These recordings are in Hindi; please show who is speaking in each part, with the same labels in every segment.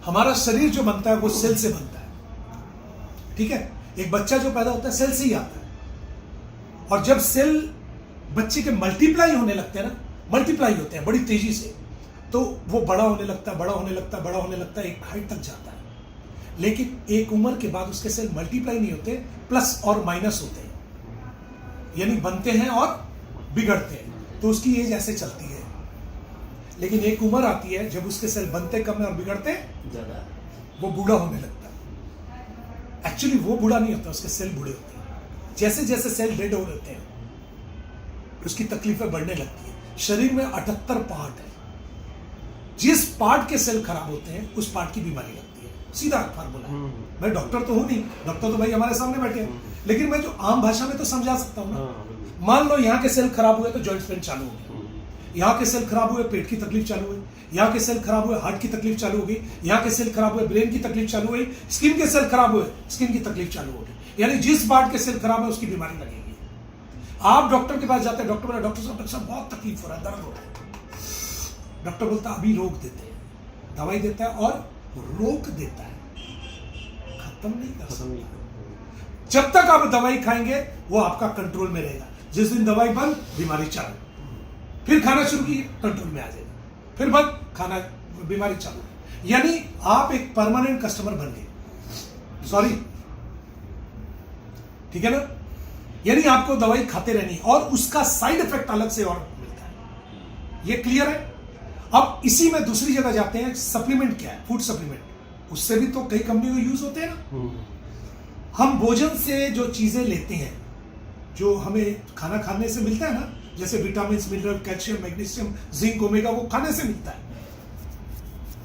Speaker 1: हमारा शरीर जो बनता है वो सेल से बनता है, ठीक है। एक बच्चा जो पैदा होता है सेल से ही आता है, और जब सेल बच्चे के मल्टीप्लाई होने लगते हैं ना, मल्टीप्लाई होते हैं बड़ी तेजी से, तो वो बड़ा होने लगता है, बड़ा होने लगता है, बड़ा होने लगता है, एक हाइट तक जाता है। लेकिन एक उम्र के बाद उसके सेल मल्टीप्लाई नहीं होते, प्लस और माइनस होते हैं, यानी बनते हैं और बिगड़ते हैं, तो उसकी एज ऐसे चलती है। लेकिन एक उम्र आती है जब उसके सेल बनते कम है और बिगड़ते ज्यादा, वो बूढ़ा होने लगता है। एक्चुअली वो बूढ़ा नहीं होता, उसके सेल बूढ़े होते हैं। जैसे जैसे सेल डेड हो रहते हैं उसकी तकलीफें बढ़ने लगती है। शरीर में 78 पार्ट है, जिस पार्ट के सेल खराब होते हैं उस पार्ट की बीमारी लगती है, सीधा फार्मूला है। मैं डॉक्टर तो हूं नहीं, डॉक्टर तो भाई हमारे सामने बैठे हैं, लेकिन मैं जो आम भाषा में तो समझा सकता हूं ना। मान लो यहाँ के सेल खराब हुए तो जॉइंट पेन चालू हो गया, यहाँ के सेल खराब हुए पेट की तकलीफ चालू हुई, यहाँ के सेल खराब हुए हार्ट की तकलीफ चालू हो गई, यहाँ के सेल खराब हुए ब्रेन की तकलीफ चालू हुई, स्किन के सेल खराब हुए स्किन की तकलीफ चालू हो गई। यानी जिस पार्ट के सेल खराब है उसकी बीमारी लगेगी। आप डॉक्टर के पास जाते हैं, डॉक्टर बोला डॉक्टर साहब बहुत तकलीफ हो रहा है, दर्द हो रहा है। डॉक्टर बोलता है अभी रोक देते हैं, दवाई देता है और रोक देता है, खत्म नहीं कर सकता। जब तक आप दवाई खाएंगे वो आपका कंट्रोल में रहेगा। जिस दिन दवाई बंद, बीमारी चालू, फिर खाना शुरू किए, कंट्रोल में आ जाएगा, फिर बंद, खाना, बीमारी चालू। यानी आप एक परमानेंट कस्टमर बन गए, सॉरी, ठीक है ना। यानी आपको दवाई खाते रहनी है और उसका साइड इफेक्ट अलग से और मिलता है, ये क्लियर है। अब इसी में दूसरी जगह जाते हैं, सप्लीमेंट क्या है, फूड सप्लीमेंट। उससे भी तो कई कंपनी को यूज होते हैं ना। हम भोजन से जो चीजें लेते हैं, जो हमें खाना खाने से मिलता है ना, जैसे vitamin, mineral, calcium, magnesium, zinc, omega, वो खाने से मिलता है।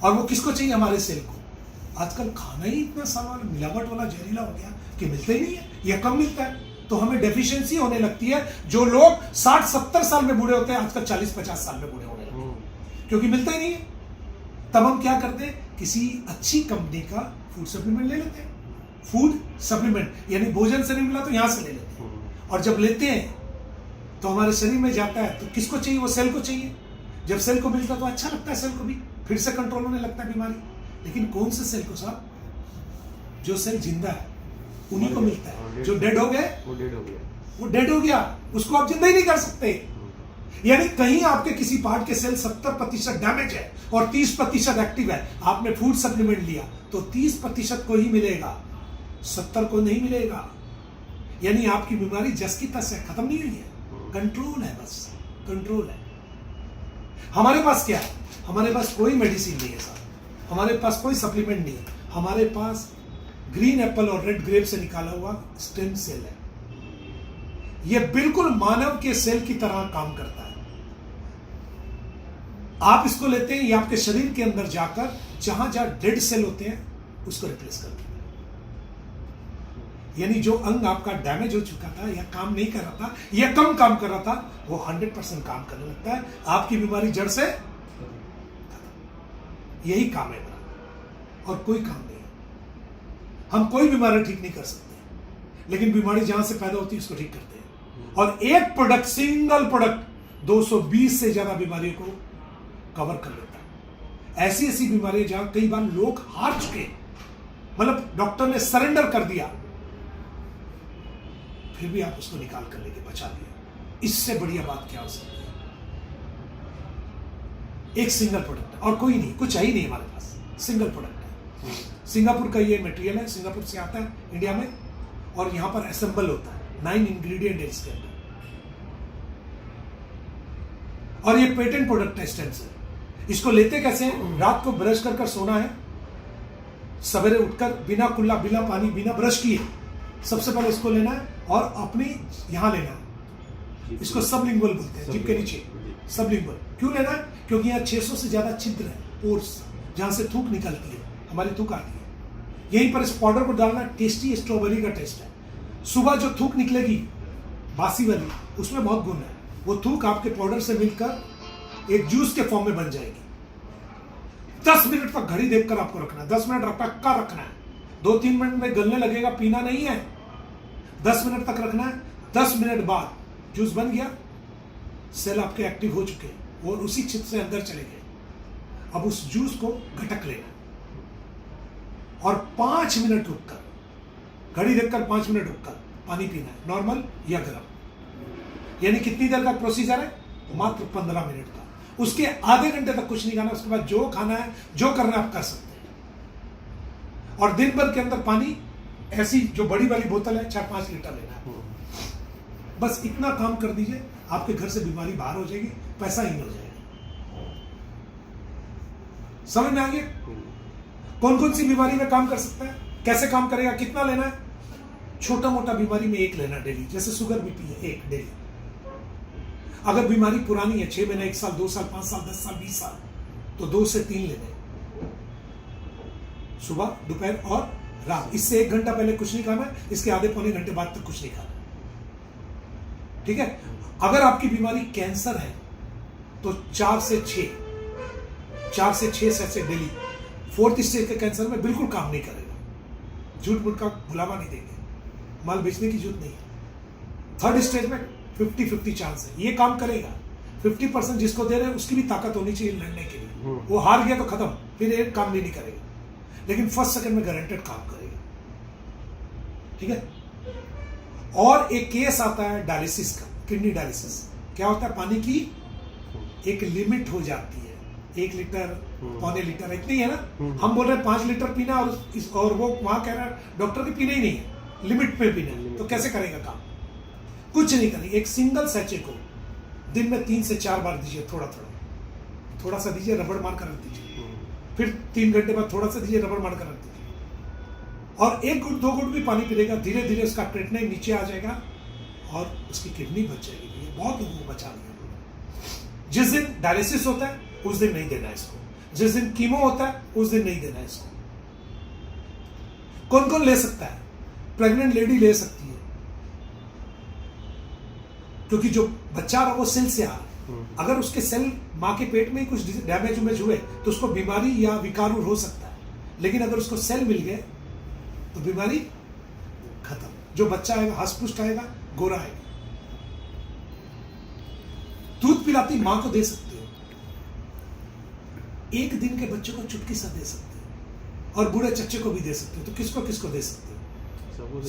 Speaker 1: और वो किसको चाहिए, हमारे सेल को। आजकल खाना ही इतना सारा मिलावट वाला, जहरीला हो गया कि मिलता ही नहीं है या कम मिलता है, तो हमें डेफिशिएंसी होने लगती है। जो लोग 60-70 साल में बूढ़े होते हैं आजकल 40-50 साल में बूढ़े होने लगते हैं, क्योंकि मिलता ही नहीं है। तब हम क्या करते हैं, किसी अच्छी कंपनी का फूड सप्लीमेंट ले लेते हैं। फूड सप्लीमेंट यानी भोजन से नहीं मिला तो यहां से ले लेते हैं, और जब लेते हैं तो हमारे शरीर में जाता है, तो किसको चाहिए, वो सेल को चाहिए। जब सेल को मिलता तो अच्छा लगता है, सेल को भी फिर से कंट्रोल होने लगता है बीमारी। लेकिन कौन से सेल को साहब, जो सेल जिंदा है उन्हीं को मिलता है। जो डेड हो गए वो डेड हो गया, उसको आप जिंदा ही नहीं कर सकते। यानी कहीं आपके किसी पार्ट के सेल 70% डैमेज है और 30% एक्टिव है। आपने फूड सप्लीमेंट लिया तो 30% को ही मिलेगा, 70 को नहीं मिलेगा। यानी आपकी बीमारी जस की तस है, खत्म नहीं हुई है, कंट्रोल है, बस कंट्रोल है। हमारे पास क्या है, हमारे पास कोई मेडिसिन नहीं है साहब, हमारे पास कोई सप्लीमेंट नहीं है। हमारे पास ग्रीन एप्पल और रेड ग्रेप से निकाला हुआ स्टेम सेल है। यह बिल्कुल मानव के सेल की तरह काम करता है। आप इसको लेते हैं, ये आपके शरीर के अंदर जाकर जहां जहां डेड सेल होते हैं उसको रिप्लेस कर देता है। यानी जो अंग आपका डैमेज हो चुका था या काम नहीं कर रहा था या कम काम कर रहा था, वो 100% काम करने लगता है। आपकी बीमारी जड़ से, यही काम है मेरा, और कोई काम नहीं। हम कोई बीमारी ठीक नहीं कर सकते, लेकिन बीमारी जहां से पैदा होती है उसको ठीक करते हैं। और एक प्रोडक्ट, सिंगल प्रोडक्ट 220 से ज्यादा बीमारियों को कवर कर लेता है। ऐसी ऐसी बीमारियां जहां कई बार लोग हार चुके, मतलब डॉक्टर ने सरेंडर कर दिया, फिर भी आप उसको निकाल कर लेके बचा दिया। इससे बढ़िया बात क्या हो सकती है। एक सिंगल प्रोडक्ट है और कोई नहीं, कुछ है ही नहीं हमारे पास, सिंगल प्रोडक्ट है। सिंगापुर का ये मटेरियल है, सिंगापुर से आता है इंडिया में, और यहां पर असेंबल होता है। 9 इंग्रेडिएंट है इसके अंदर, और ये पेटेंट प्रोडक्ट है स्टेम सेल। इसको लेते कैसे हैं, रात को ब्रश कर सोना है, सवेरे उठकर बिना कुल्ला, बिना पानी, बिना ब्रश किए सबसे पहले इसको लेना है और अपनी यहां लेना है। इसको सबलिंगुअल बोलते हैं, जिभ के नीचे सबलिंगुअल। क्यों लेना है, क्योंकि यहाँ 600 से ज्यादा छिद्र है, पोर्स, जहां से थूक निकलती है, हमारी थूक आती है। यहीं पर इस पाउडर को डालना, टेस्टी स्ट्रॉबेरी का टेस्ट है। सुबह जो थूक निकलेगी बासी वाली, उसमें बहुत गुण है। वो थूक आपके पाउडर से मिलकर एक जूस के फॉर्म में बन जाएगी। 10 मिनट तक घड़ी देखकर आपको रखना है, 10 मिनट पक्का रखना है। 2-3 मिनट में गलने लगेगा, पीना नहीं है। 10 मिनट तक रखना है। 10 मिनट बाद जूस बन गया, सेल आपके एक्टिव हो चुके हैं और उसी छिद्र से अंदर चले गए। अब उस जूस को घटक लेना, और 5 मिनट रुककर, घड़ी देखकर 5 मिनट रुककर पानी पीना है, नॉर्मल या गर्म। यानी कितनी देर का प्रोसीजर है? मात्र 15 मिनट का। उसके आधे घंटे तक कुछ नहीं खाना, उसके बाद जो खाना है, जो करना है आप कर सकते हैं। और दिन भर के अंदर पानी ऐसी जो बड़ी वाली बोतल है 4-5 लीटर लेना है। बस इतना काम कर दीजिए, आपके घर से बीमारी बाहर हो जाएगी, पैसा इन हो जाएगा। समझ में आ गया? कौन कौन सी बीमारी में काम कर सकता है, कैसे काम करेगा, कितना लेना है? छोटा मोटा बीमारी में 1 लेना डेली, जैसे शुगर बीपी है 1 डेली। अगर बीमारी पुरानी है 6 महीने, 1 साल, 2 साल, 5 साल, 10 साल, 20 साल, तो 2 से 3 लेने, सुबह, दोपहर और रात। इससे 1 घंटा पहले कुछ नहीं खाना है, इसके आधे पौने घंटे बाद तक कुछ नहीं खाना। ठीक है? अगर आपकी बीमारी कैंसर है तो 4 से 6 से डेली। 4th स्टेज के कैंसर में बिल्कुल काम नहीं करेगा, झूठ मूठ का भुलावा नहीं देंगे, माल बेचने की जरूरत नहीं है। 3rd स्टेज में 50-50 चांस है, ये काम करेगा। 50% जिसको दे रहे हैं उसकी भी ताकत होनी चाहिए लड़ने के लिए। वो हार गया तो खत्म, फिर एक काम नहीं करेगा, लेकिन 1st सेकंड में गारंटेड काम करेगा। ठीक है? और एक केस आता है डायलिसिस का, किडनी डायलिसिस। क्या होता है? पानी की एक लिमिट हो जाती है, 1 लीटर, पौने लीटर, इतनी है ना। हम बोल रहे हैं 5 लीटर पीना, और वो वहां कह रहा है डॉक्टर की पीना ही नहीं है, लिमिट पे पीना है। तो कैसे करेगा काम? कुछ नहीं करेगा। एक सिंगल सैचे को दिन में 3 से 4 बार दीजिए, थोड़ा सा दीजिए, रबड़ मार कर रख दीजिए, फिर 3 घंटे बाद थोड़ा सा दीजिए, रबड़ मार कर रख दीजिए, और 1 घुट 2 घुट भी पानी पीलेगा, धीरे धीरे उसका क्रिएटिनिन नीचे आ जाएगा और उसकी किडनी बच जाएगी। ये बहुत लोगों को बचा दिया। जिस दिन डायलिसिस होता है उस दिन नहीं देना इसको, जिस दिन कीमो होता है उस दिन नहीं देना इसको। कौन कौन ले सकता है? प्रेग्नेंट लेडी ले सकती है, क्योंकि जो बच्चा आ रहा वो सेल से आ रहा है। अगर उसके सेल मां के पेट में कुछ डैमेज हुए तो उसको बीमारी या विकार हो सकता है, लेकिन अगर उसको सेल मिल गए तो बीमारी खत्म। जो बच्चा आएगा हष्ट-पुष्ट आएगा, गोरा आएगा। दूध पिलाती मां को दे सकते हो, 1 दिन के बच्चे को चुटकी सा दे सकते हो, और बूढ़े चच्चे को भी दे सकते हो। तो किसको किसको दे सकते हो?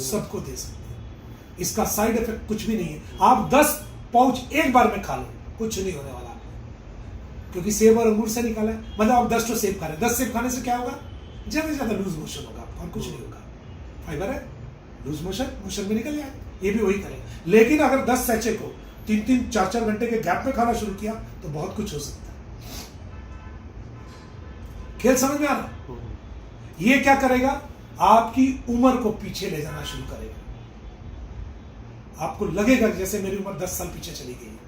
Speaker 1: सबको दे सकते हो। इसका साइड इफेक्ट कुछ भी नहीं है। आप 10 पाउच एक बार में खा लो, कुछ नहीं होने वाला आपको, क्योंकि सेब और अंगूर से निकाला है। मतलब आप 10 सेब खा रहे हैं, 10 सेब खाने से क्या होगा? ज्यादा से ज्यादा लूज मोशन होगा आपको, और कुछ नहीं होगा। फाइबर है, लूज मोशन में निकल जाए, ये भी वही करेगा। लेकिन अगर 10 सैचे को 3-3, 4-4 घंटे के गैप में खाना शुरू किया तो बहुत कुछ हो सकता है। खेल समझ में आ रहा? ये क्या करेगा? आपकी उम्र को पीछे ले जाना शुरू करेगा। आपको लगेगा जैसे मेरी उम्र 10 साल पीछे चली गई है।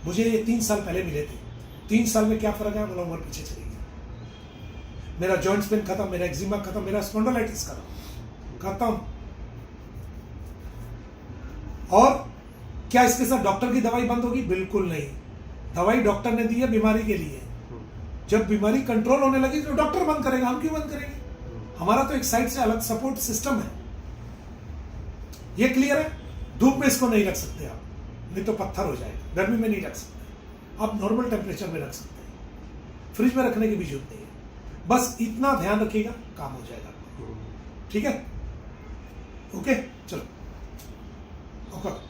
Speaker 1: मुझे ये 3 साल पहले मिले थे, 3 साल में क्या फर्क है? बोला उम्र पीछे चली गई। मेरा जॉइंट पेन खत्म, मेरा एक्जिमा खत्म, मेरा स्पॉन्डिलाइटिस खत्म। और क्या इसके साथ डॉक्टर की दवाई बंद होगी? बिल्कुल नहीं। दवाई डॉक्टर ने दी है बीमारी के लिए। जब बीमारी कंट्रोल होने लगी तो डॉक्टर बंद करेगा, हम क्यों बंद करेंगे? हमारा तो एक साइड से अलग सपोर्ट सिस्टम है। ये क्लियर है? धूप में इसको नहीं रख सकते आप, नहीं तो पत्थर हो जाएगा। गर्मी में नहीं रख सकते आप, नॉर्मल टेम्परेचर में रख सकते हैं। फ्रिज में रखने की भी जरूरत नहीं है। बस इतना ध्यान रखिएगा, काम हो जाएगा। ठीक है? ओके, चलो ओके।